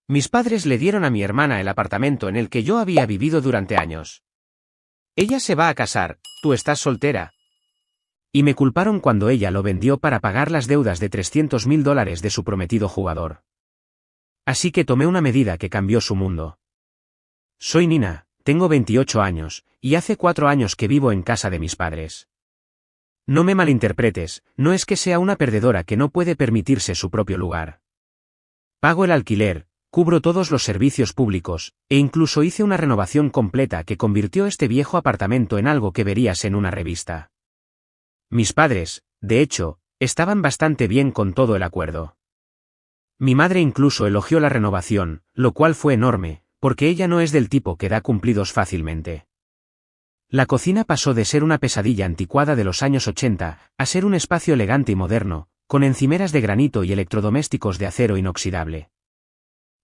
Mis padres le dieron a mi hermana el apartamento en el que yo había vivido durante años. Ella se va a casar, tú estás soltera. Y me culparon cuando ella lo vendió para pagar las deudas de $300.000 de su prometido jugador. Así que tomé una medida que cambió su mundo. Soy Nina, tengo 28 años, y hace 4 años que vivo en casa de mis padres. No me malinterpretes, no es que sea una perdedora que no puede permitirse su propio lugar. Pago el alquiler, cubro todos los servicios públicos, e incluso hice una renovación completa que convirtió este viejo apartamento en algo que verías en una revista. Mis padres, de hecho, estaban bastante bien con todo el acuerdo. Mi madre incluso elogió la renovación, lo cual fue enorme, porque ella no es del tipo que da cumplidos fácilmente. La cocina pasó de ser una pesadilla anticuada de los años 80 a ser un espacio elegante y moderno, con encimeras de granito y electrodomésticos de acero inoxidable.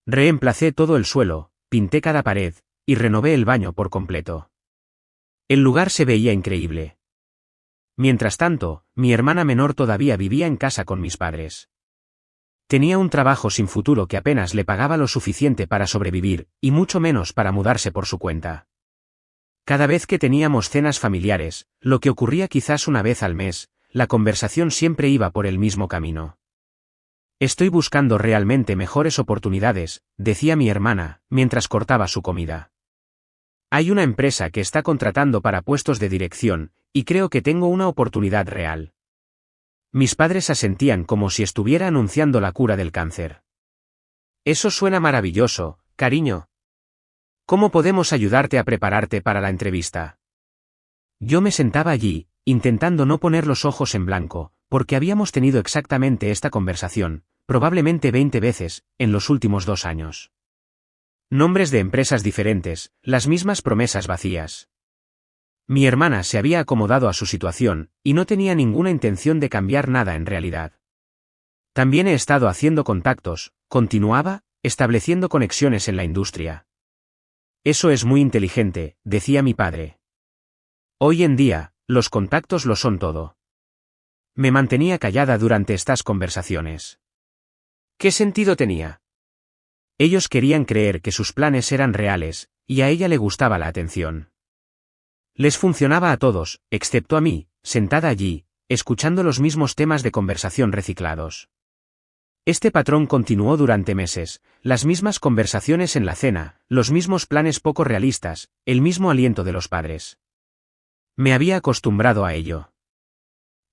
Reemplacé todo el suelo, pinté cada pared, y renové el baño por completo. El lugar se veía increíble. Mientras tanto, mi hermana menor todavía vivía en casa con mis padres. Tenía un trabajo sin futuro que apenas le pagaba lo suficiente para sobrevivir, y mucho menos para mudarse por su cuenta. Cada vez que teníamos cenas familiares, lo que ocurría quizás una vez al mes, la conversación siempre iba por el mismo camino. Estoy buscando realmente mejores oportunidades, decía mi hermana, mientras cortaba su comida. Hay una empresa que está contratando para puestos de dirección, y creo que tengo una oportunidad real. Mis padres asentían como si estuviera anunciando la cura del cáncer. Eso suena maravilloso, cariño. ¿Cómo podemos ayudarte a prepararte para la entrevista? Yo me sentaba allí, intentando no poner los ojos en blanco, porque habíamos tenido exactamente esta conversación, probablemente 20 veces, en los últimos 2 años. Nombres de empresas diferentes, las mismas promesas vacías. Mi hermana se había acomodado a su situación, y no tenía ninguna intención de cambiar nada en realidad. También he estado haciendo contactos, continuaba, estableciendo conexiones en la industria. Eso es muy inteligente, decía mi padre. Hoy en día, los contactos lo son todo. Me mantenía callada durante estas conversaciones. ¿Qué sentido tenía? Ellos querían creer que sus planes eran reales, y a ella le gustaba la atención. Les funcionaba a todos, excepto a mí, sentada allí, escuchando los mismos temas de conversación reciclados. Este patrón continuó durante meses, las mismas conversaciones en la cena, los mismos planes poco realistas, el mismo aliento de los padres. Me había acostumbrado a ello.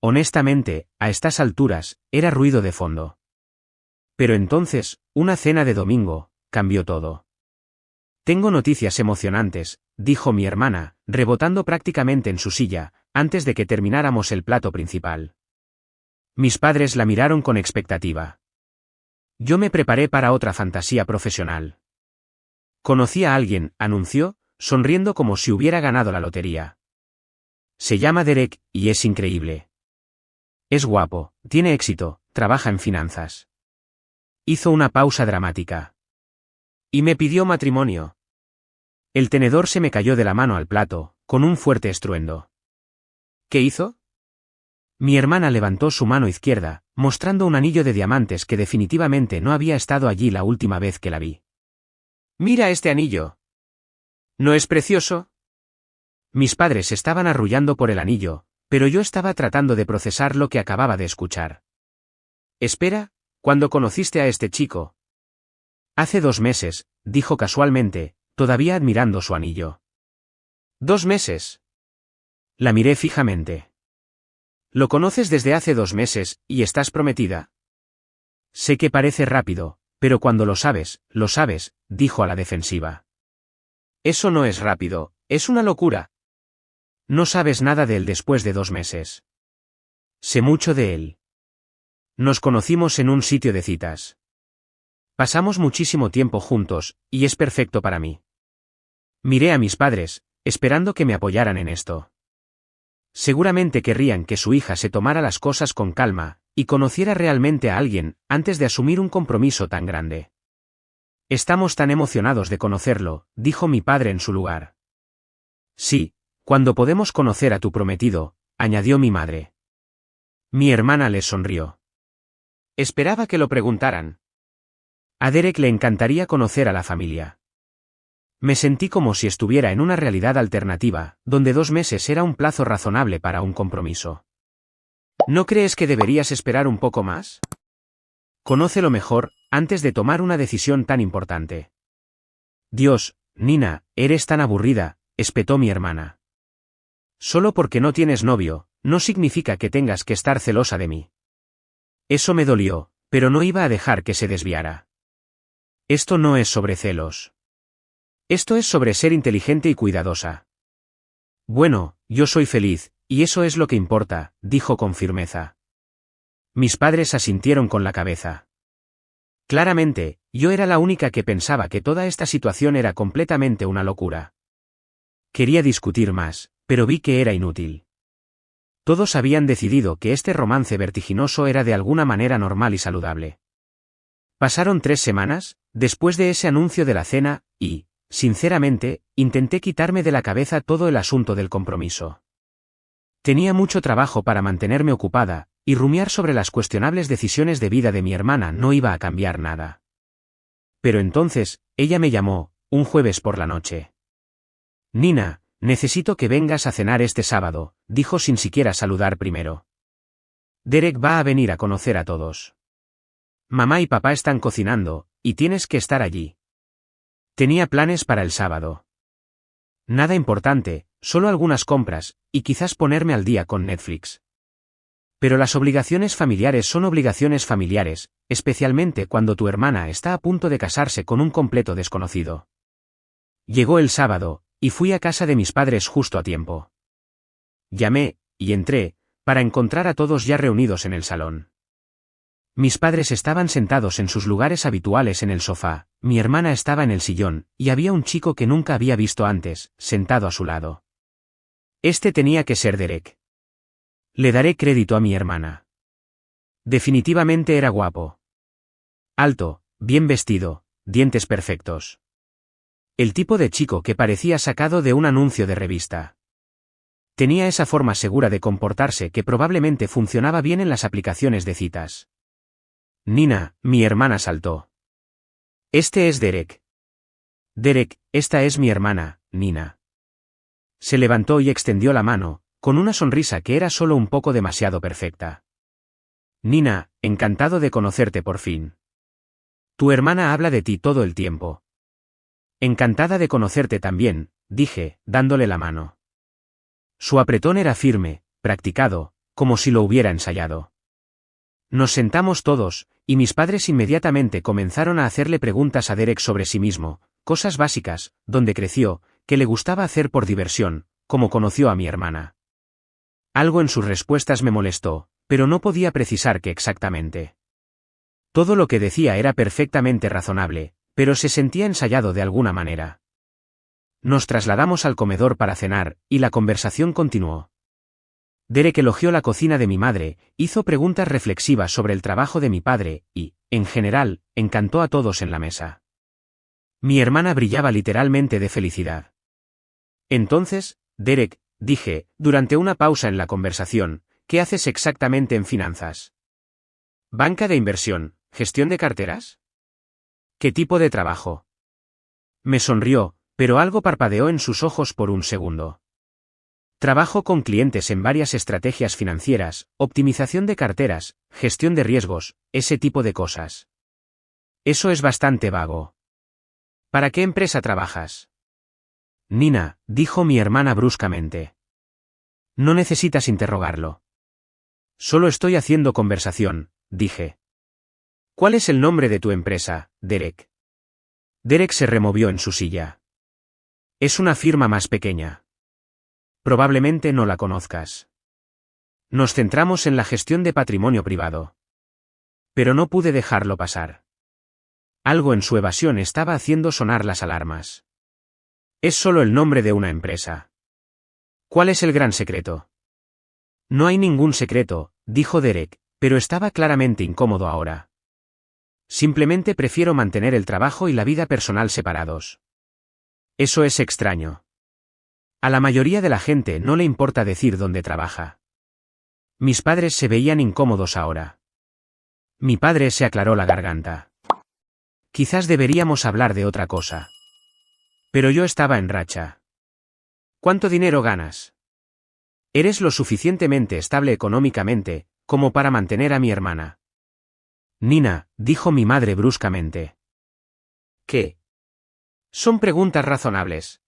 Honestamente, a estas alturas, era ruido de fondo. Pero entonces, una cena de domingo, cambió todo. Tengo noticias emocionantes, dijo mi hermana, rebotando prácticamente en su silla, antes de que termináramos el plato principal. Mis padres la miraron con expectativa. Yo me preparé para otra fantasía profesional. Conocí a alguien, anunció, sonriendo como si hubiera ganado la lotería. Se llama Derek, y es increíble. Es guapo, tiene éxito, trabaja en finanzas. Hizo una pausa dramática. Y me pidió matrimonio. El tenedor se me cayó de la mano al plato, con un fuerte estruendo. ¿Qué hizo? Mi hermana levantó su mano izquierda, mostrando un anillo de diamantes que definitivamente no había estado allí la última vez que la vi. Mira este anillo. ¿No es precioso? Mis padres estaban arrullando por el anillo, pero yo estaba tratando de procesar lo que acababa de escuchar. Espera, ¿cuándo conociste a este chico? Hace 2 meses, dijo casualmente, todavía admirando su anillo. ¿2 meses? La miré fijamente. Lo conoces desde hace 2 meses, y estás prometida. Sé que parece rápido, pero cuando lo sabes, dijo a la defensiva. Eso no es rápido, es una locura. No sabes nada de él después de 2 meses. Sé mucho de él. Nos conocimos en un sitio de citas. Pasamos muchísimo tiempo juntos, y es perfecto para mí. Miré a mis padres, esperando que me apoyaran en esto. Seguramente querrían que su hija se tomara las cosas con calma, y conociera realmente a alguien, antes de asumir un compromiso tan grande. Estamos tan emocionados de conocerlo, dijo mi padre en su lugar. Sí, cuando podemos conocer a tu prometido, añadió mi madre. Mi hermana les sonrió. Esperaba que lo preguntaran. A Derek le encantaría conocer a la familia. Me sentí como si estuviera en una realidad alternativa, donde 2 meses era un plazo razonable para un compromiso. ¿No crees que deberías esperar un poco más? Conócelo mejor, antes de tomar una decisión tan importante. Dios, Nina, eres tan aburrida, espetó mi hermana. Solo porque no tienes novio, no significa que tengas que estar celosa de mí. Eso me dolió, pero no iba a dejar que se desviara. Esto no es sobre celos. Esto es sobre ser inteligente y cuidadosa. Bueno, yo soy feliz, y eso es lo que importa, dijo con firmeza. Mis padres asintieron con la cabeza. Claramente, yo era la única que pensaba que toda esta situación era completamente una locura. Quería discutir más, pero vi que era inútil. Todos habían decidido que este romance vertiginoso era de alguna manera normal y saludable. Pasaron 3 semanas, después de ese anuncio de la cena, y, sinceramente, intenté quitarme de la cabeza todo el asunto del compromiso. Tenía mucho trabajo para mantenerme ocupada, y rumiar sobre las cuestionables decisiones de vida de mi hermana no iba a cambiar nada. Pero entonces, ella me llamó, un jueves por la noche. Nina, necesito que vengas a cenar este sábado, dijo sin siquiera saludar primero. Derek va a venir a conocer a todos. Mamá y papá están cocinando, y tienes que estar allí. Tenía planes para el sábado. Nada importante, solo algunas compras, y quizás ponerme al día con Netflix. Pero las obligaciones familiares son obligaciones familiares, especialmente cuando tu hermana está a punto de casarse con un completo desconocido. Llegó el sábado, y fui a casa de mis padres justo a tiempo. Llamé, y entré, para encontrar a todos ya reunidos en el salón. Mis padres estaban sentados en sus lugares habituales en el sofá, mi hermana estaba en el sillón, y había un chico que nunca había visto antes, sentado a su lado. Este tenía que ser Derek. Le daré crédito a mi hermana. Definitivamente era guapo. Alto, bien vestido, dientes perfectos. El tipo de chico que parecía sacado de un anuncio de revista. Tenía esa forma segura de comportarse que probablemente funcionaba bien en las aplicaciones de citas. Nina, mi hermana saltó. Este es Derek. Derek, esta es mi hermana, Nina. Se levantó y extendió la mano, con una sonrisa que era solo un poco demasiado perfecta. Nina, encantado de conocerte por fin. Tu hermana habla de ti todo el tiempo. Encantada de conocerte también, dije, dándole la mano. Su apretón era firme, practicado, como si lo hubiera ensayado. Nos sentamos todos, y mis padres inmediatamente comenzaron a hacerle preguntas a Derek sobre sí mismo, cosas básicas, dónde creció, qué le gustaba hacer por diversión, cómo conoció a mi hermana. Algo en sus respuestas me molestó, pero no podía precisar qué exactamente. Todo lo que decía era perfectamente razonable, pero se sentía ensayado de alguna manera. Nos trasladamos al comedor para cenar, y la conversación continuó. Derek elogió la cocina de mi madre, hizo preguntas reflexivas sobre el trabajo de mi padre, y, en general, encantó a todos en la mesa. Mi hermana brillaba literalmente de felicidad. Entonces, Derek, dije, durante una pausa en la conversación, ¿qué haces exactamente en finanzas? ¿Banca de inversión, gestión de carteras? ¿Qué tipo de trabajo? Me sonrió, pero algo parpadeó en sus ojos por un segundo. Trabajo con clientes en varias estrategias financieras, optimización de carteras, gestión de riesgos, ese tipo de cosas. Eso es bastante vago. ¿Para qué empresa trabajas? Nina, dijo mi hermana bruscamente. No necesitas interrogarlo. Solo estoy haciendo conversación, dije. ¿Cuál es el nombre de tu empresa, Derek? Derek se removió en su silla. Es una firma más pequeña. Probablemente no la conozcas. Nos centramos en la gestión de patrimonio privado. Pero no pude dejarlo pasar. Algo en su evasión estaba haciendo sonar las alarmas. Es solo el nombre de una empresa. ¿Cuál es el gran secreto? No hay ningún secreto, dijo Derek, pero estaba claramente incómodo ahora. Simplemente prefiero mantener el trabajo y la vida personal separados. Eso es extraño. A la mayoría de la gente no le importa decir dónde trabaja. Mis padres se veían incómodos ahora. Mi padre se aclaró la garganta. quizás deberíamos hablar de otra cosa. Pero yo estaba en racha. ¿Cuánto dinero ganas? Eres lo suficientemente estable económicamente, como para mantener a mi hermana. Nina, dijo mi madre bruscamente. ¿Qué? Son preguntas razonables.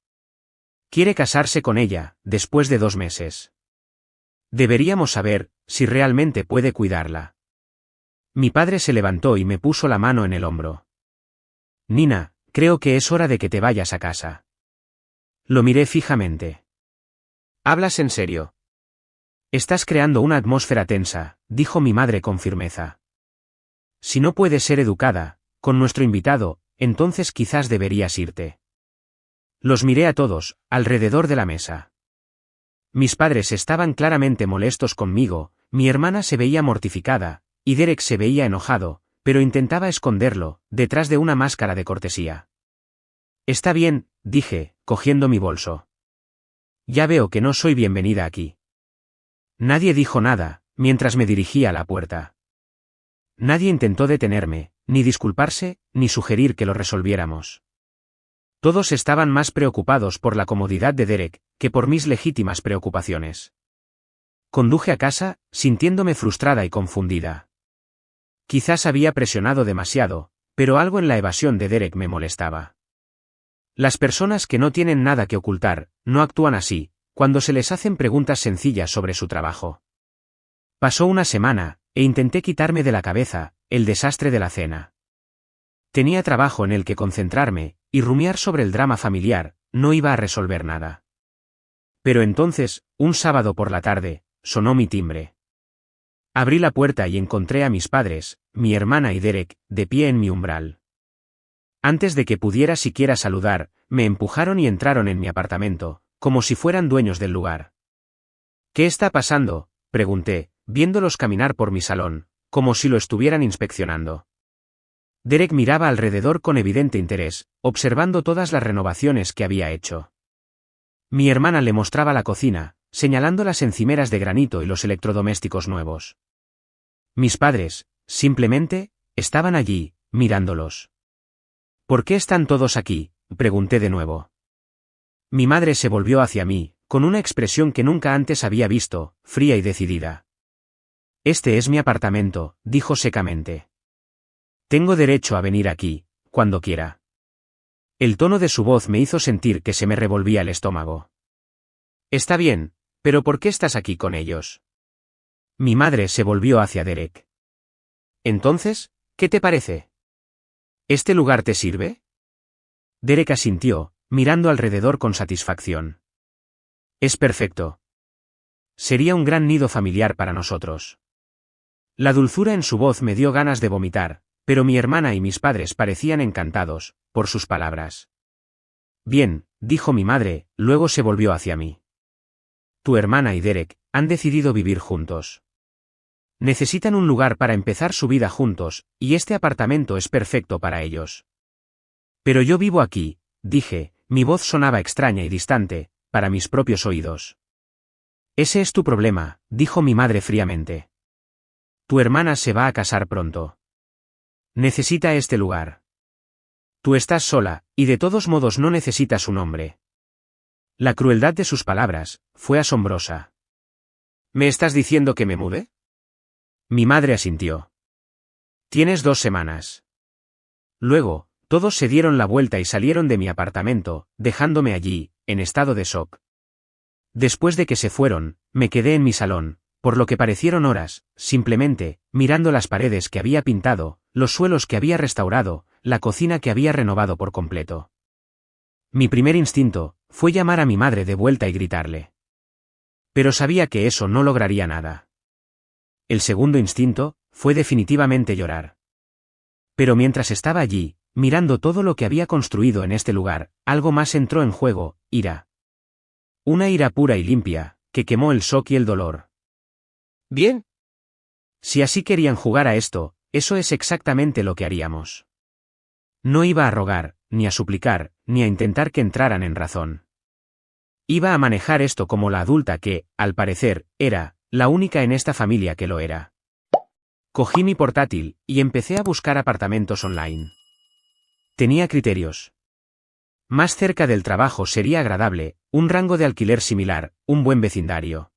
Quiere casarse con ella, después de 2 meses. Deberíamos saber si realmente puede cuidarla. Mi padre se levantó y me puso la mano en el hombro. Nina, creo que es hora de que te vayas a casa. Lo miré fijamente. ¿Hablas en serio? Estás creando una atmósfera tensa, dijo mi madre con firmeza. Si no puedes ser educada, con nuestro invitado, entonces quizás deberías irte. Los miré a todos, alrededor de la mesa. Mis padres estaban claramente molestos conmigo, mi hermana se veía mortificada, y Derek se veía enojado, pero intentaba esconderlo, detrás de una máscara de cortesía. Está bien, dije, cogiendo mi bolso. Ya veo que no soy bienvenida aquí. Nadie dijo nada, mientras me dirigía a la puerta. Nadie intentó detenerme, ni disculparse, ni sugerir que lo resolviéramos. Todos estaban más preocupados por la comodidad de Derek, que por mis legítimas preocupaciones. Conduje a casa, sintiéndome frustrada y confundida. Quizás había presionado demasiado, pero algo en la evasión de Derek me molestaba. Las personas que no tienen nada que ocultar, no actúan así, cuando se les hacen preguntas sencillas sobre su trabajo. Pasó una semana, e intenté quitarme de la cabeza el desastre de la cena. Tenía trabajo en el que concentrarme, y rumiar sobre el drama familiar no iba a resolver nada. Pero entonces, un sábado por la tarde, sonó mi timbre. Abrí la puerta y encontré a mis padres, mi hermana y Derek, de pie en mi umbral. Antes de que pudiera siquiera saludar, me empujaron y entraron en mi apartamento, como si fueran dueños del lugar. ¿Qué está pasando?, pregunté, viéndolos caminar por mi salón, como si lo estuvieran inspeccionando. Derek miraba alrededor con evidente interés, observando todas las renovaciones que había hecho. Mi hermana le mostraba la cocina, señalando las encimeras de granito y los electrodomésticos nuevos. Mis padres, simplemente, estaban allí, mirándolos. ¿Por qué están todos aquí?, pregunté de nuevo. Mi madre se volvió hacia mí, con una expresión que nunca antes había visto, fría y decidida. Este es mi apartamento, dijo secamente. Tengo derecho a venir aquí, cuando quiera. El tono de su voz me hizo sentir que se me revolvía el estómago. Está bien, pero ¿por qué estás aquí con ellos? Mi madre se volvió hacia Derek. Entonces, ¿qué te parece? ¿Este lugar te sirve? Derek asintió, mirando alrededor con satisfacción. Es perfecto. Sería un gran nido familiar para nosotros. La dulzura en su voz me dio ganas de vomitar, pero mi hermana y mis padres parecían encantados, por sus palabras. Bien, dijo mi madre, luego se volvió hacia mí. Tu hermana y Derek han decidido vivir juntos. Necesitan un lugar para empezar su vida juntos, y este apartamento es perfecto para ellos. Pero yo vivo aquí, dije, mi voz sonaba extraña y distante, para mis propios oídos. Ese es tu problema, dijo mi madre fríamente. Tu hermana se va a casar pronto. Necesita este lugar. Tú estás sola, y de todos modos no necesitas un hombre. La crueldad de sus palabras fue asombrosa. ¿Me estás diciendo que me mude? Mi madre asintió. Tienes 2 semanas. Luego, todos se dieron la vuelta y salieron de mi apartamento, dejándome allí, en estado de shock. Después de que se fueron, me quedé en mi salón, por lo que parecieron horas, simplemente, mirando las paredes que había pintado, los suelos que había restaurado, la cocina que había renovado por completo. Mi primer instinto fue llamar a mi madre de vuelta y gritarle. Pero sabía que eso no lograría nada. El segundo instinto fue definitivamente llorar. Pero mientras estaba allí, mirando todo lo que había construido en este lugar, algo más entró en juego, ira. Una ira pura y limpia, que quemó el shock y el dolor. Bien. Si así querían jugar a esto, eso es exactamente lo que haríamos. No iba a rogar, ni a suplicar, ni a intentar que entraran en razón. Iba a manejar esto como la adulta que, al parecer, era la única en esta familia que lo era. Cogí mi portátil, y empecé a buscar apartamentos online. Tenía criterios. Más cerca del trabajo sería agradable, un rango de alquiler similar, un buen vecindario.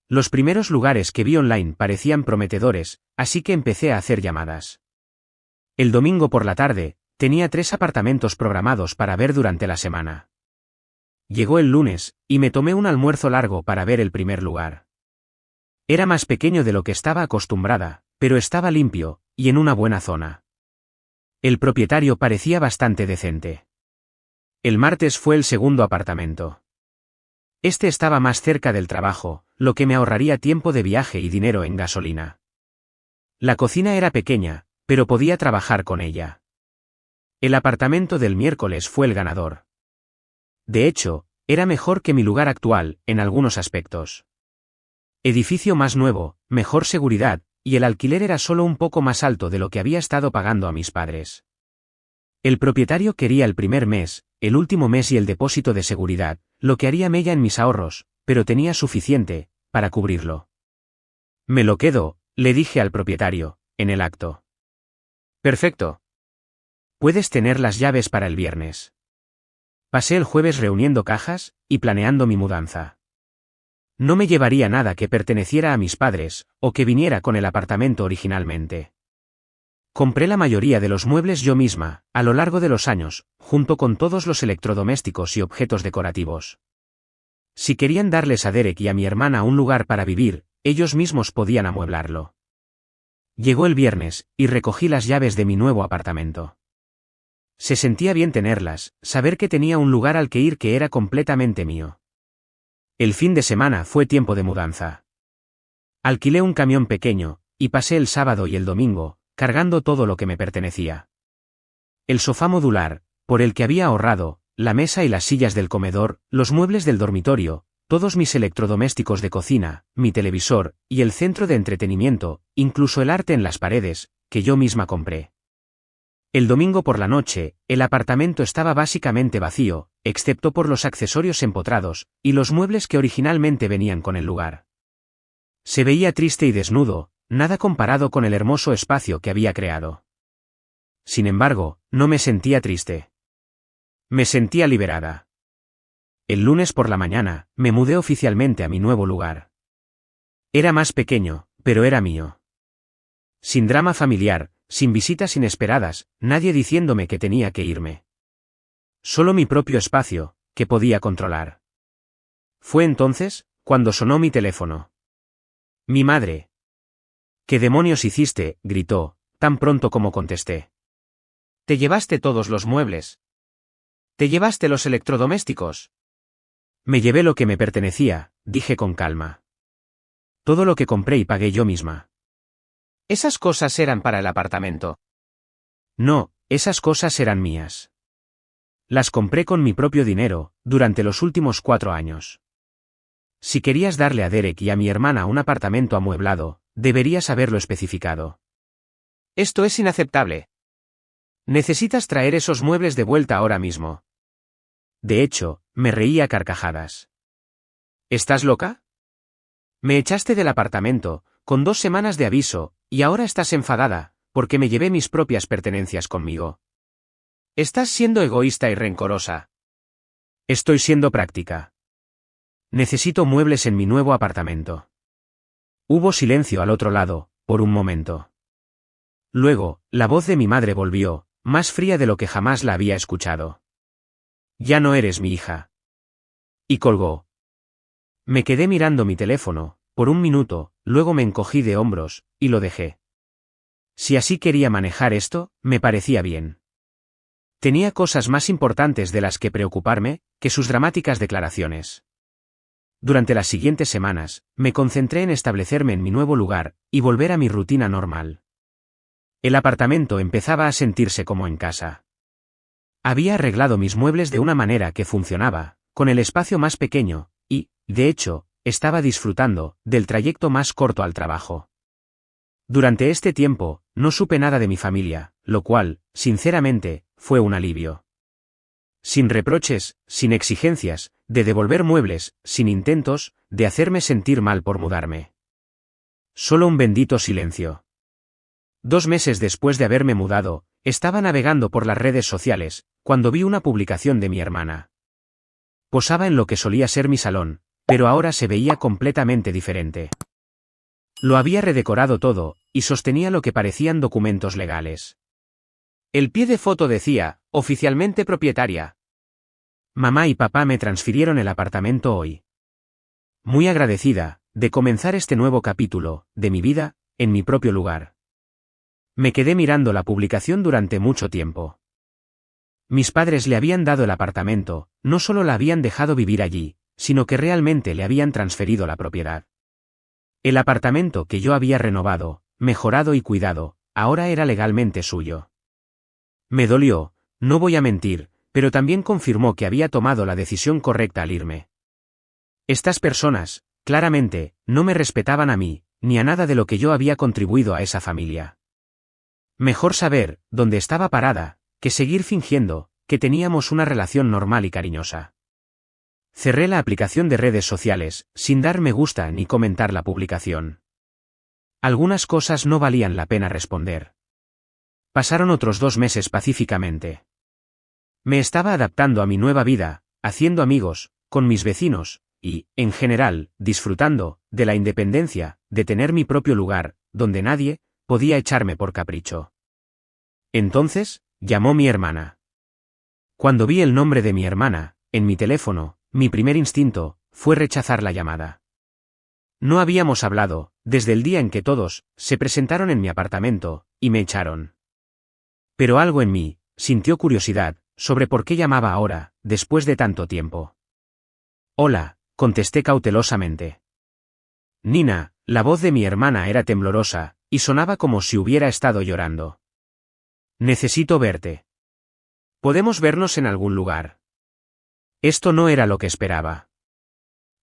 Los primeros lugares que vi online parecían prometedores, así que empecé a hacer llamadas. El domingo por la tarde, tenía 3 apartamentos programados para ver durante la semana. Llegó el lunes, y me tomé un almuerzo largo para ver el primer lugar. Era más pequeño de lo que estaba acostumbrada, pero estaba limpio, y en una buena zona. El propietario parecía bastante decente. El martes fue el segundo apartamento. Este estaba más cerca del trabajo, lo que me ahorraría tiempo de viaje y dinero en gasolina. La cocina era pequeña, pero podía trabajar con ella. El apartamento del miércoles fue el ganador. De hecho, era mejor que mi lugar actual, en algunos aspectos. Edificio más nuevo, mejor seguridad, y el alquiler era solo un poco más alto de lo que había estado pagando a mis padres. El propietario quería el primer mes, el último mes y el depósito de seguridad, lo que haría mella en mis ahorros, pero tenía suficiente para cubrirlo. Me lo quedo, le dije al propietario, en el acto. Perfecto. Puedes tener las llaves para el viernes. Pasé el jueves reuniendo cajas y planeando mi mudanza. No me llevaría nada que perteneciera a mis padres, o que viniera con el apartamento originalmente. Compré la mayoría de los muebles yo misma, a lo largo de los años, junto con todos los electrodomésticos y objetos decorativos. Si querían darles a Derek y a mi hermana un lugar para vivir, ellos mismos podían amueblarlo. Llegó el viernes, y recogí las llaves de mi nuevo apartamento. Se sentía bien tenerlas, saber que tenía un lugar al que ir que era completamente mío. El fin de semana fue tiempo de mudanza. Alquilé un camión pequeño, y pasé el sábado y el domingo, cargando todo lo que me pertenecía. El sofá modular, por el que había ahorrado, la mesa y las sillas del comedor, los muebles del dormitorio, todos mis electrodomésticos de cocina, mi televisor, y el centro de entretenimiento, incluso el arte en las paredes, que yo misma compré. El domingo por la noche, el apartamento estaba básicamente vacío, excepto por los accesorios empotrados, y los muebles que originalmente venían con el lugar. Se veía triste y desnudo, nada comparado con el hermoso espacio que había creado. Sin embargo, no me sentía triste. Me sentía liberada. El lunes por la mañana, me mudé oficialmente a mi nuevo lugar. Era más pequeño, pero era mío. Sin drama familiar, sin visitas inesperadas, nadie diciéndome que tenía que irme. Solo mi propio espacio, que podía controlar. Fue entonces, cuando sonó mi teléfono. Mi madre. ¿Qué demonios hiciste?, gritó, tan pronto como contesté. ¿Te llevaste todos los muebles? ¿Te llevaste los electrodomésticos? Me llevé lo que me pertenecía, dije con calma. Todo lo que compré y pagué yo misma. ¿Esas cosas eran para el apartamento? No, esas cosas eran mías. Las compré con mi propio dinero, durante los últimos 4 años. Si querías darle a Derek y a mi hermana un apartamento amueblado, deberías haberlo especificado. Esto es inaceptable. Necesitas traer esos muebles de vuelta ahora mismo. De hecho, me reí a carcajadas. ¿Estás loca? Me echaste del apartamento, con 2 semanas de aviso, y ahora estás enfadada, porque me llevé mis propias pertenencias conmigo. Estás siendo egoísta y rencorosa. Estoy siendo práctica. Necesito muebles en mi nuevo apartamento. Hubo silencio al otro lado, por un momento. Luego, la voz de mi madre volvió, más fría de lo que jamás la había escuchado. Ya no eres mi hija. Y colgó. Me quedé mirando mi teléfono, por un minuto, luego me encogí de hombros, y lo dejé. Si así quería manejar esto, me parecía bien. Tenía cosas más importantes de las que preocuparme, que sus dramáticas declaraciones. Durante las siguientes semanas, me concentré en establecerme en mi nuevo lugar, y volver a mi rutina normal. El apartamento empezaba a sentirse como en casa. Había arreglado mis muebles de una manera que funcionaba, con el espacio más pequeño, y, de hecho, estaba disfrutando del trayecto más corto al trabajo. Durante este tiempo, no supe nada de mi familia, lo cual, sinceramente, fue un alivio. Sin reproches, sin exigencias, de devolver muebles, sin intentos, de hacerme sentir mal por mudarme. Solo un bendito silencio. 2 meses después de haberme mudado, Estaba navegando por las redes sociales, cuando vi una publicación de mi hermana. Posaba en lo que solía ser mi salón, pero ahora se veía completamente diferente. Lo había redecorado todo, y sostenía lo que parecían documentos legales. El pie de foto decía, oficialmente propietaria. Mamá y papá me transfirieron el apartamento hoy. Muy agradecida, de comenzar este nuevo capítulo, de mi vida, en mi propio lugar. Me quedé mirando la publicación durante mucho tiempo. Mis padres le habían dado el apartamento, no solo la habían dejado vivir allí, sino que realmente le habían transferido la propiedad. El apartamento que yo había renovado, mejorado y cuidado, ahora era legalmente suyo. Me dolió, no voy a mentir, pero también confirmó que había tomado la decisión correcta al irme. Estas personas, claramente, no me respetaban a mí, ni a nada de lo que yo había contribuido a esa familia. Mejor saber dónde estaba parada, que seguir fingiendo que teníamos una relación normal y cariñosa. Cerré la aplicación de redes sociales, sin dar me gusta ni comentar la publicación. Algunas cosas no valían la pena responder. Pasaron otros 2 meses pacíficamente. Me estaba adaptando a mi nueva vida, haciendo amigos, con mis vecinos, y, en general, disfrutando de la independencia, de tener mi propio lugar, donde nadie podía echarme por capricho. Entonces, llamó mi hermana. Cuando vi el nombre de mi hermana, en mi teléfono, mi primer instinto fue rechazar la llamada. No habíamos hablado, desde el día en que todos se presentaron en mi apartamento, y me echaron. Pero algo en mí sintió curiosidad sobre por qué llamaba ahora, después de tanto tiempo. Hola, contesté cautelosamente. Nina, la voz de mi hermana era temblorosa, y sonaba como si hubiera estado llorando. Necesito verte. ¿Podemos vernos en algún lugar? Esto no era lo que esperaba.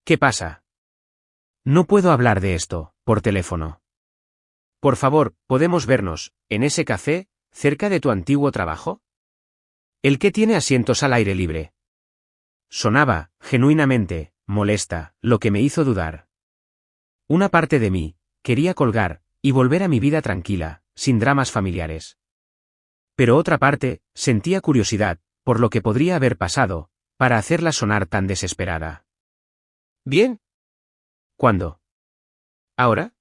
¿Qué pasa? No puedo hablar de esto, por teléfono. Por favor, ¿podemos vernos, en ese café, cerca de tu antiguo trabajo? El que tiene asientos al aire libre. Sonaba, genuinamente, molesta, lo que me hizo dudar. Una parte de mí quería colgar y volver a mi vida tranquila, sin dramas familiares. Pero otra parte sentía curiosidad por lo que podría haber pasado, para hacerla sonar tan desesperada. Bien. ¿Cuándo? ¿Ahora?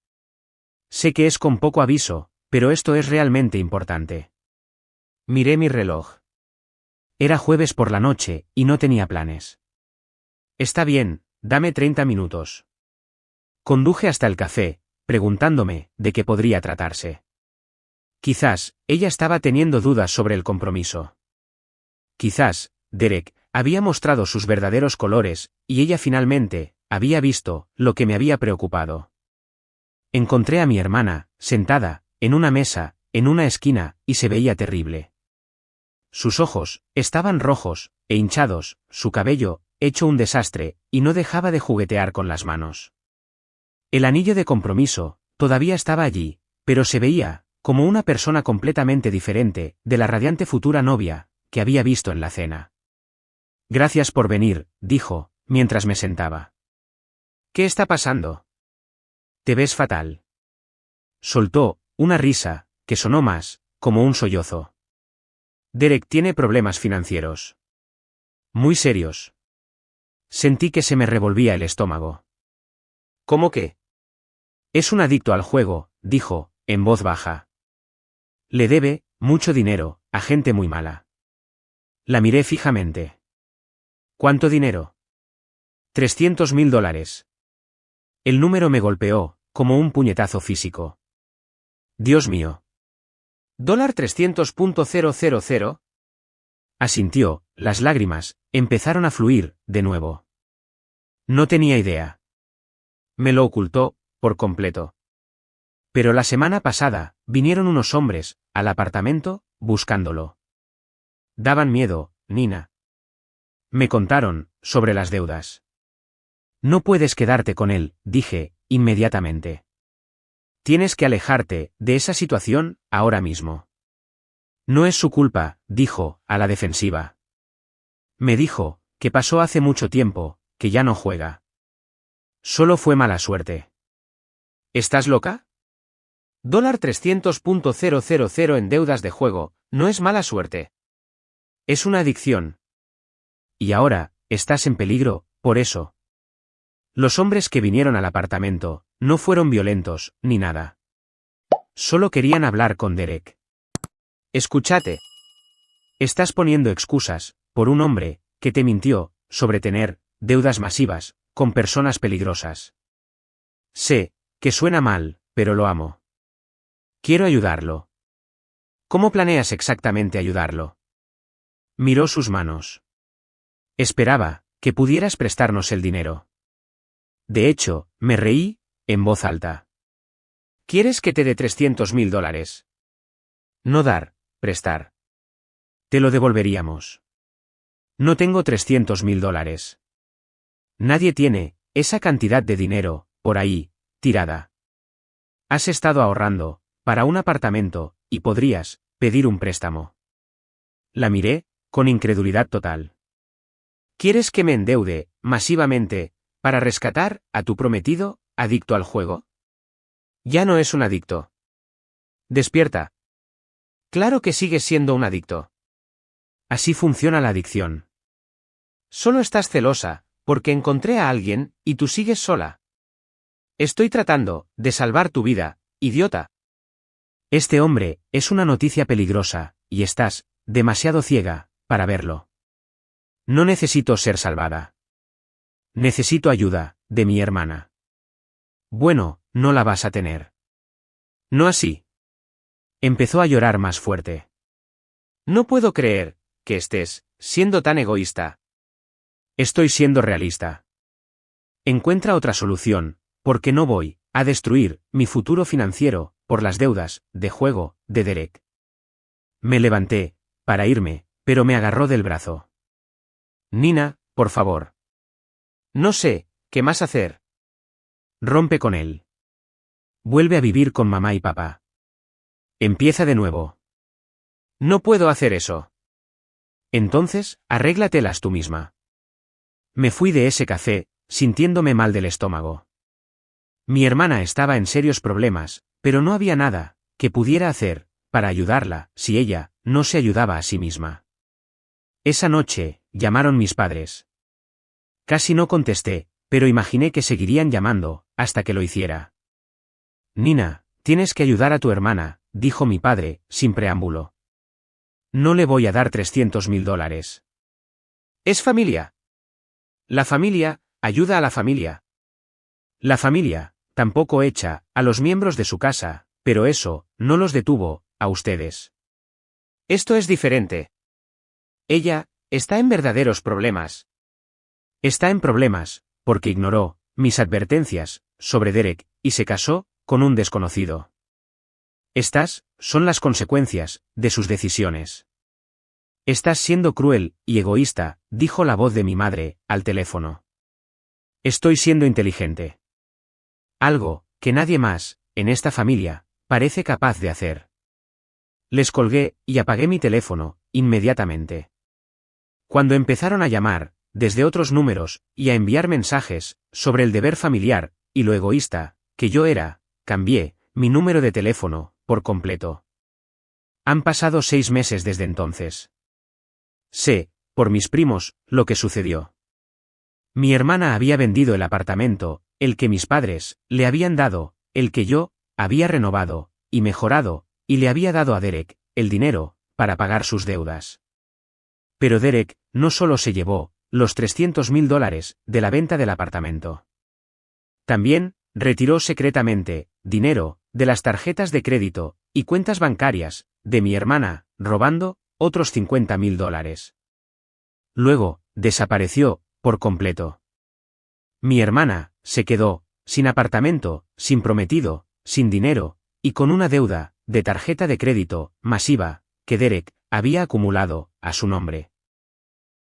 Sé que es con poco aviso, pero esto es realmente importante. Miré mi reloj. Era jueves por la noche, y no tenía planes. Está bien, dame 30 minutos. Conduje hasta el café, preguntándome de qué podría tratarse. Quizás, ella estaba teniendo dudas sobre el compromiso. Quizás, Derek había mostrado sus verdaderos colores, y ella finalmente había visto lo que me había preocupado. Encontré a mi hermana, sentada, en una mesa, en una esquina, y se veía terrible. Sus ojos estaban rojos e hinchados, su cabello hecho un desastre, y no dejaba de juguetear con las manos. El anillo de compromiso todavía estaba allí, pero se veía como una persona completamente diferente de la radiante futura novia que había visto en la cena. Gracias por venir, dijo, mientras me sentaba. ¿Qué está pasando? Te ves fatal. Soltó una risa que sonó más como un sollozo. Derek tiene problemas financieros. Muy serios. Sentí que se me revolvía el estómago. ¿Cómo qué? Es un adicto al juego, dijo, en voz baja. Le debe mucho dinero a gente muy mala. La miré fijamente. ¿Cuánto dinero? $300.000. El número me golpeó, como un puñetazo físico. Dios mío. $300.000. Asintió, las lágrimas empezaron a fluir, de nuevo. No tenía idea. Me lo ocultó, por completo. Pero la semana pasada, vinieron unos hombres, al apartamento, buscándolo. Daban miedo, Nina. Me contaron sobre las deudas. No puedes quedarte con él, dije, inmediatamente. Tienes que alejarte de esa situación, ahora mismo. No es su culpa, dijo, a la defensiva. Me dijo, que pasó hace mucho tiempo, que ya no juega. Solo fue mala suerte. ¿Estás loca? $300.000 en deudas de juego, No es mala suerte. Es una adicción. Y ahora, estás en peligro, por eso. Los hombres que vinieron al apartamento, no fueron violentos, ni nada. Solo querían hablar con Derek. Escúchate. Estás poniendo excusas, por un hombre, que te mintió, sobre tener deudas masivas, con personas peligrosas. Sé, que suena mal, pero lo amo. Quiero ayudarlo. ¿Cómo planeas exactamente ayudarlo? Miró sus manos. Esperaba que pudieras prestarnos el dinero. De hecho, me reí, en voz alta. ¿Quieres que te dé $300.000? No dar, prestar. Te lo devolveríamos. No tengo $300.000. Nadie tiene esa cantidad de dinero, por ahí, tirada. Has estado ahorrando para un apartamento, y podrías pedir un préstamo. La miré, con incredulidad total. ¿Quieres que me endeude, masivamente, para rescatar a tu prometido, adicto al juego? Ya no es un adicto. Despierta. Claro que sigues siendo un adicto. Así funciona la adicción. Solo estás celosa, porque encontré a alguien, y tú sigues sola. Estoy tratando de salvar tu vida, idiota. Este hombre es una noticia peligrosa, y estás demasiado ciega para verlo. No necesito ser salvada. Necesito ayuda de mi hermana. Bueno, no la vas a tener. No así. Empezó a llorar más fuerte. No puedo creer que estés siendo tan egoísta. Estoy siendo realista. Encuentra otra solución, porque no voy a destruir mi futuro financiero por las deudas de juego de Derek. Me levanté para irme, pero me agarró del brazo. Nina, por favor. No sé qué más hacer. Rompe con él. Vuelve a vivir con mamá y papá. Empieza de nuevo. No puedo hacer eso. Entonces, arréglatelas tú misma. Me fui de ese café, sintiéndome mal del estómago. Mi hermana estaba en serios problemas, pero no había nada que pudiera hacer para ayudarla si ella no se ayudaba a sí misma. Esa noche, llamaron mis padres. Casi no contesté, pero imaginé que seguirían llamando, hasta que lo hiciera. Nina, tienes que ayudar a tu hermana, dijo mi padre, sin preámbulo. No le voy a dar $300.000. Es familia. La familia ayuda a la familia. La familia tampoco echa a los miembros de su casa, pero eso no los detuvo a ustedes. Esto es diferente. Ella está en verdaderos problemas. Está en problemas, porque ignoró mis advertencias sobre Derek y se casó con un desconocido. Estas son las consecuencias de sus decisiones. Estás siendo cruel y egoísta, dijo la voz de mi madre, al teléfono. Estoy siendo inteligente. Algo que nadie más, en esta familia, parece capaz de hacer. Les colgué y apagué mi teléfono, inmediatamente. Cuando empezaron a llamar, desde otros números, y a enviar mensajes, sobre el deber familiar, y lo egoísta, que yo era, cambié mi número de teléfono, por completo. Han pasado 6 meses desde entonces. Sé, por mis primos, lo que sucedió. Mi hermana había vendido el apartamento, el que mis padres le habían dado, el que yo había renovado y mejorado, y le había dado a Derek el dinero para pagar sus deudas. Pero Derek no solo se llevó los $300.000 de la venta del apartamento. También retiró secretamente dinero de las tarjetas de crédito y cuentas bancarias de mi hermana, robando otros $50.000. Luego, desapareció por completo. Mi hermana se quedó sin apartamento, sin prometido, sin dinero, y con una deuda de tarjeta de crédito masiva que Derek había acumulado a su nombre.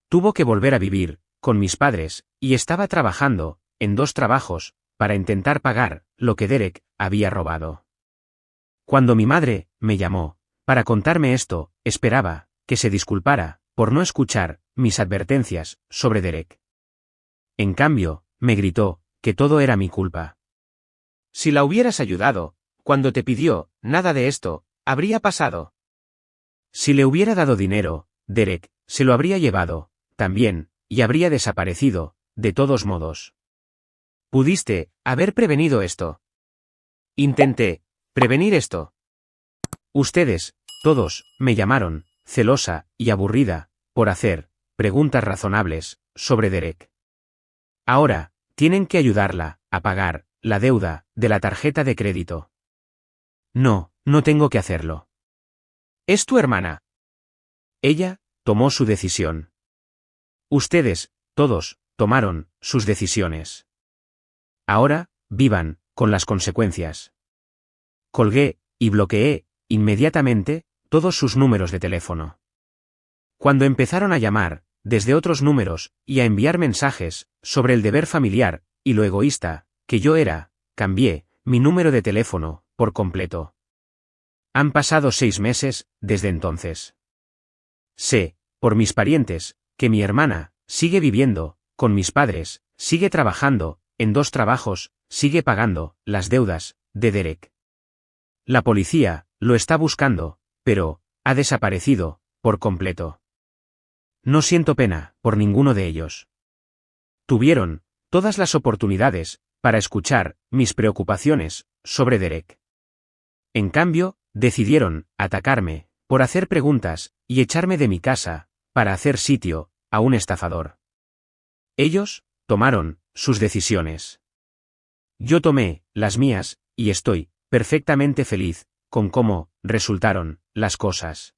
Tuvo que volver a vivir con mis padres, y estaba trabajando en 2 trabajos para intentar pagar lo que Derek había robado. Cuando mi madre me llamó para contarme esto, esperaba que se disculpara por no escuchar mis advertencias sobre Derek. En cambio, me gritó que todo era mi culpa. Si la hubieras ayudado, cuando te pidió, nada de esto habría pasado. Si le hubiera dado dinero, Derek se lo habría llevado, también, y habría desaparecido, de todos modos. Pudiste haber prevenido esto. Intenté prevenir esto. Ustedes, todos, me llamaron, celosa y aburrida, por hacer preguntas razonables sobre Derek. Ahora, tienen que ayudarla a pagar la deuda de la tarjeta de crédito. No, no tengo que hacerlo. Es tu hermana. Ella tomó su decisión. Ustedes, todos, tomaron sus decisiones. Ahora, vivan con las consecuencias. Colgué y bloqueé inmediatamente todos sus números de teléfono. Cuando empezaron a llamar desde otros números y a enviar mensajes sobre el deber familiar y lo egoísta que yo era, cambié mi número de teléfono por completo. Han pasado 6 meses desde entonces. Sé, por mis parientes, que mi hermana sigue viviendo con mis padres, sigue trabajando en 2 trabajos, sigue pagando las deudas de Derek. La policía lo está buscando, pero ha desaparecido por completo. No siento pena por ninguno de ellos. Tuvieron todas las oportunidades para escuchar mis preocupaciones sobre Derek. En cambio, decidieron atacarme por hacer preguntas y echarme de mi casa para hacer sitio a un estafador. Ellos tomaron sus decisiones. Yo tomé las mías y estoy perfectamente feliz con cómo resultaron las cosas.